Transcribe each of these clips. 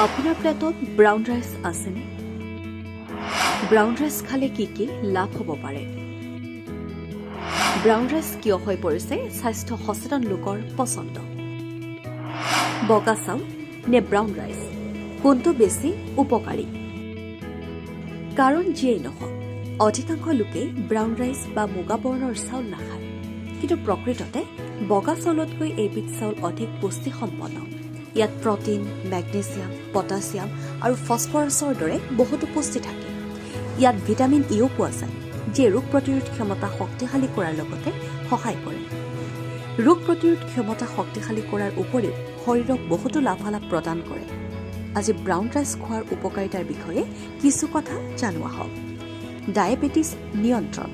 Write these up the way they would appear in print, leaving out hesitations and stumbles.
আপোনাৰ প্লেটত brown rice আছেনে? ব্ৰাউন ৰাইচ খালে কি কি লাভ হ'ব পাৰে? ব্ৰাউন ৰাইচ কিয় হৈ পৰিছে স্বাস্থ্য সচেতন লোকৰ পচন্দ? বগা চাউল নে ব্ৰাউন ৰাইচ, কোনটো বেছি উপকাৰী? কাৰণ যিয়েই নহওক, অধিকাংশ লোকেই ব্ৰাউন ৰাইচ বা মুগা বৰ্ণৰ চাউল নাখায়। কিন্তু প্ৰকৃততে বগা চাউলতকৈ এইবিধ চাউল অধিক পুষ্টিসম্পন্ন। ইয়াত প্ৰটিন, মেগনেছিয়াম, পটাছিয়াম আৰু ফছফৰাছৰ দৰে বহুতো পুষ্টি থাকে। ইয়াত ভিটামিন ইও পোৱা যায়, যিয়ে ৰোগ প্ৰতিৰোধ ক্ষমতা শক্তিশালী কৰাৰ লগতে সহায় কৰে। ৰোগ প্ৰতিৰোধ ক্ষমতা শক্তিশালী কৰাৰ উপৰিও শৰীৰক বহুতো লাভালাভ প্ৰদান কৰে। আজি ব্ৰাউন ৰাইচ খোৱাৰ উপকাৰিতাৰ বিষয়ে কিছু কথা জানো আহক। ডায়েবেটিছ নিয়ন্ত্ৰণ।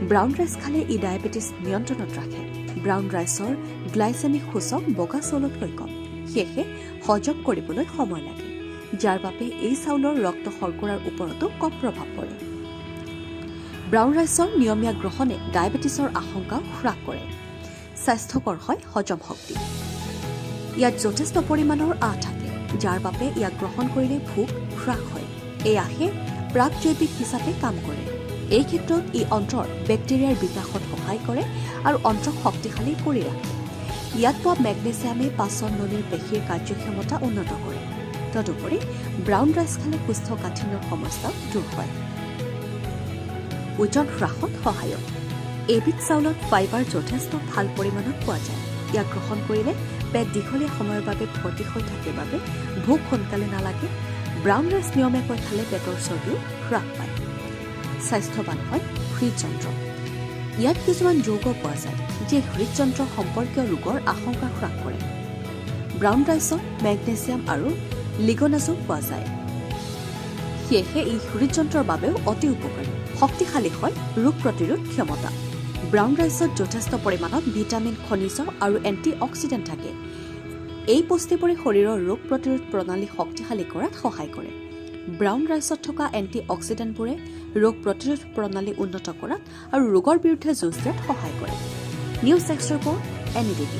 ব্ৰাউন ৰাইচ খালে ই ডায়েবেটিছ নিয়ন্ত্ৰণত ৰাখে। ব্ৰাউন ৰাইচৰ গ্লাইচেমিক সূচক বগা চাউলতকৈ কম, সেয়েহে হজম কৰিবলৈ সময় লাগে, যাৰ বাবে এই চাউলৰ ৰক্ত শৰ্কৰাৰ ওপৰতো কম প্ৰভাৱ পৰে। ব্ৰাউন ৰাইচৰ নিয়মীয়া গ্ৰহণে ডায়েবেটিছৰ আশংকাও হ্ৰাস কৰে। স্বাস্থ্যকৰ হয় হজম শক্তি। ইয়াত যথেষ্ট পৰিমাণৰ আঁহ থাকে, যাৰ বাবে ইয়াক গ্ৰহণ কৰিলে ভোক হ্ৰাস হয়। এই আঁহে প্ৰাক জৈৱিক হিচাপে কাম কৰে। এই ক্ষেত্ৰত ই অন্ত্ৰৰ বেক্টেৰিয়াৰ বিকাশত সহায় কৰে আৰু অন্ত্ৰক শক্তিশালী কৰি ৰাখে। ইয়াত পোৱা মেগনেছিয়ামে পাচন নলীৰ পেশীৰ কাৰ্যক্ষমতা উন্নত কৰে। তদুপৰি ব্ৰাউন ৰাইচ খালে কোষ্ঠকাঠিন্যৰ সমস্যাও দূৰ হয়। ওজন হ্ৰাসত সহায়ক। এইবিধ চাউলত ফাইবাৰ যথেষ্ট ভাল পৰিমাণত পোৱা যায়। ইয়াক গ্ৰহণ কৰিলে পেট দীঘলীয়া সময়ৰ বাবে ভৰ্তি হৈ থাকে বাবে ভোক সোনকালে নালাগে। ব্ৰাউন ৰাইচ নিয়মীয়াকৈ খালে পেটৰ চৰ্বিও হ্ৰাস পায়। স্বাস্থ্যৱান হয় হৃদযন্ত্ৰ। ইয়াত কিছুমান যৌগ পোৱা যায়, যিয়ে হৃদযন্ত্ৰ সম্পৰ্কীয় ৰোগৰ আশংকা হ্ৰাস কৰে। ব্ৰাউন ৰাইচত মেগনেছিয়াম আৰু লিগনাজো পোৱা যায়, সেয়েহে ই হৃদযন্ত্ৰৰ বাবেও অতি উপকাৰী। শক্তিশালী হয় ৰোগ প্ৰতিৰোধ ক্ষমতা। ব্ৰাউন ৰাইচত যথেষ্ট পৰিমাণত ভিটামিন, খনিজ আৰু এণ্টি অক্সিডেণ্ট থাকে। এই পুষ্টিবোৰে শৰীৰৰ ৰোগ প্ৰতিৰোধ প্ৰণালী শক্তিশালী কৰাত সহায় কৰে। ব্ৰাউন ৰাইচত থকা এণ্টি অক্সিডেণ্টবোৰে ৰোগ প্ৰতিৰোধ প্ৰণালী উন্নত কৰাত আৰু ৰোগৰ বিৰুদ্ধে যুঁজ দিয়াত সহায় কৰে। News desk report NDTV।